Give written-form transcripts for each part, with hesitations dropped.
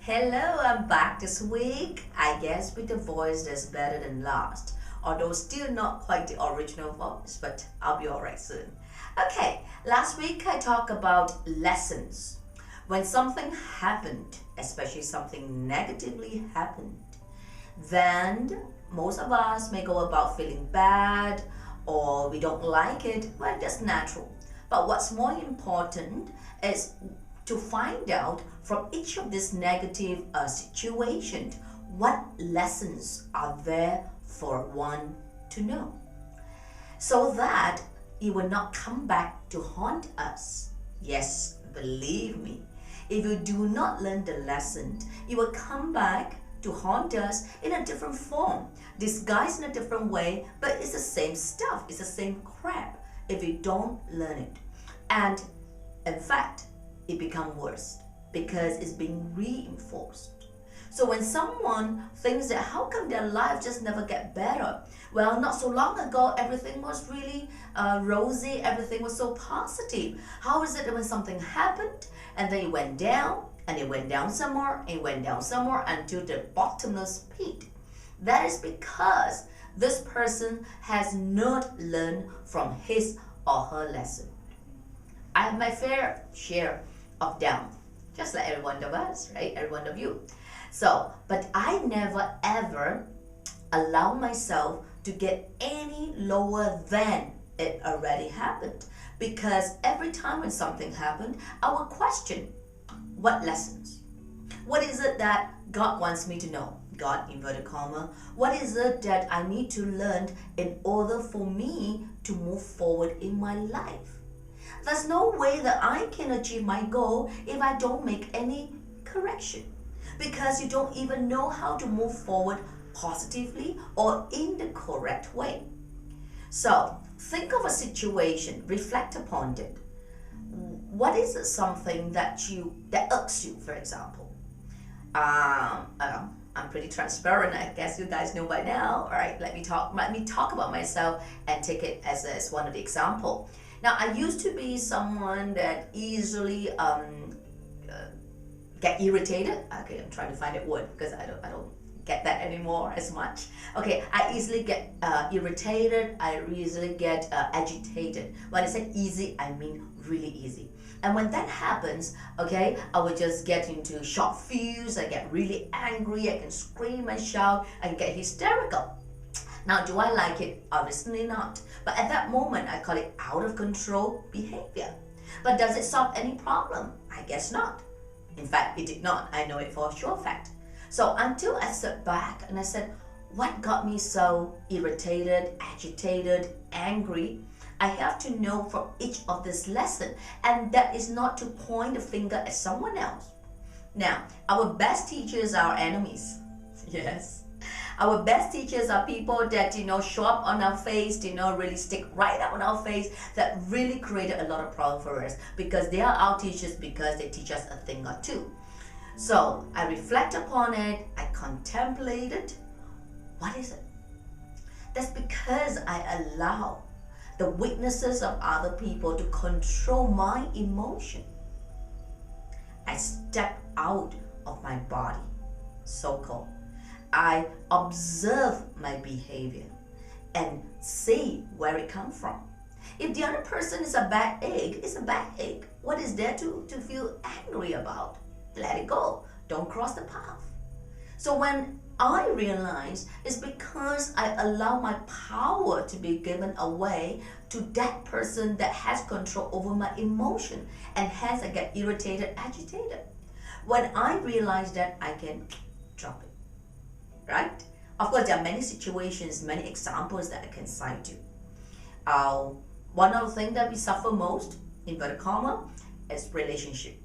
Hello, I'm back this week. I guess with a voice that's better than last. Although still not quite the original voice, but I'll be alright soon. Okay, last week I talked about lessons. When something happened, especially something negatively happened, then most of us may go about feeling bad or we don't like it. Well, that's natural. But what's more important is to find out from each of these negative situations what lessons are there for one to know, so that it will not come back to haunt us. Yes, believe me, if you do not learn the lesson, it will come back to haunt us in a different form, disguised in a different way, but it's the same stuff, it's the same crap if you don't learn it. And in fact, it becomes worse because it's being reinforced. So when someone thinks that how come their life just never get better? Well, not so long ago, everything was really rosy, everything was so positive. How is it that when something happened and then it went down, and it went down some more, and it went down some more until the bottomless pit? That is because this person has not learned from his or her lesson. I have my fair share of down, just like every one of us, right? Every one of you. So, but I never ever allow myself to get any lower than it already happened. Because every time when something happened, I will question what lessons? What is it that God wants me to know? God, inverted comma. What is it that I need to learn in order for me to move forward in my life? There's no way that I can achieve my goal if I don't make any correction, because you don't even know how to move forward positively or in the correct way. So think of a situation, reflect upon it. What is it something that irks you, for example? I'm pretty transparent. I guess you guys know by now. All right, let me talk about myself and take it as one of the example. Now, I used to be someone that easily get irritated. Okay, I'm trying to find a word because I don't get that anymore as much. Okay, I easily get irritated. I easily get agitated. When I say easy, I mean really easy. And when that happens, okay, I would just get into short fuse. I get really angry. I can scream and shout. I can get hysterical. Now, do I like it? Obviously not. But at that moment, I call it out of control behavior. But does it solve any problem? I guess not. In fact, it did not. I know it for a sure fact. So until I sat back and I said, what got me so irritated, agitated, angry? I have to know from each of this lesson, and that is not to point the finger at someone else. Now, our best teachers are our enemies. Yes. Our best teachers are people that, show up on our face, really stick right up on our face, that really created a lot of problem for us, because they are our teachers because they teach us a thing or two. So I reflect upon it, I contemplate it. What is it? That's because I allow the weaknesses of other people to control my emotion. I step out of my body, so-called. I observe my behavior and see where it comes from. If the other person is a bad egg, it's a bad egg. What is there to feel angry about? Let it go. Don't cross the path. So when I realize it's because I allow my power to be given away to that person that has control over my emotion, and hence I get irritated, agitated. When I realize that, I can drop it. Right? Of course, there are many situations, many examples that I can cite you. One of the things that we suffer most, inverted comma, is relationship.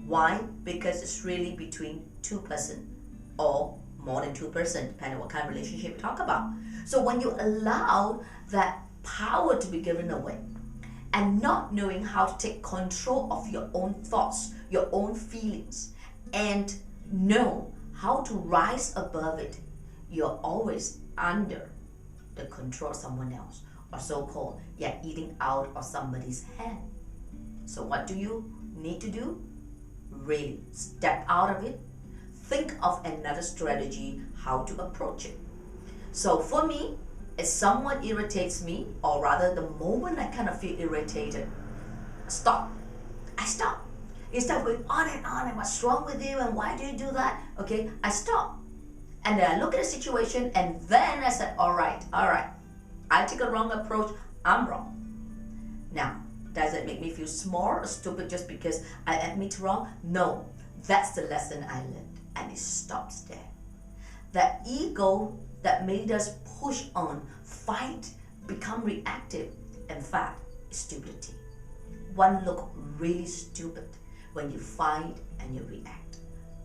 Why? Because it's really between two persons or more than two persons, depending on what kind of relationship we talk about. So when you allow that power to be given away and not knowing how to take control of your own thoughts, your own feelings, and know how to rise above it, you're always under the control of someone else, or so-called, you're eating out of somebody's hand. So what do you need to do? Really step out of it, think of another strategy how to approach it. So for me, if someone irritates me, or rather the moment I kind of feel irritated, stop. I stop. Instead of going on and what's wrong with you and why do you do that? Okay, I stop. And then I look at the situation and then I said, all right, I take a wrong approach, I'm wrong. Now, does it make me feel small or stupid just because I admit wrong? No, that's the lesson I learned, and it stops there. That ego that made us push on, fight, become reactive, in fact, is stupidity. One look really stupid when you fight and you react.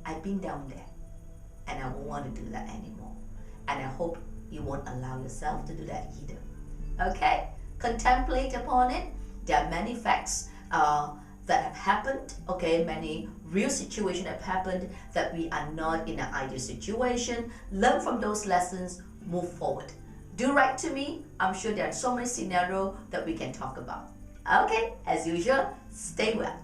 I've been down there, and I won't want to do that anymore. And I hope you won't allow yourself to do that either. Okay? Contemplate upon it. There are many facts that have happened, okay, many real situations have happened that we are not in an ideal situation. Learn from those lessons, move forward. Do write to me. I'm sure there are so many scenarios that we can talk about. Okay, as usual, stay well.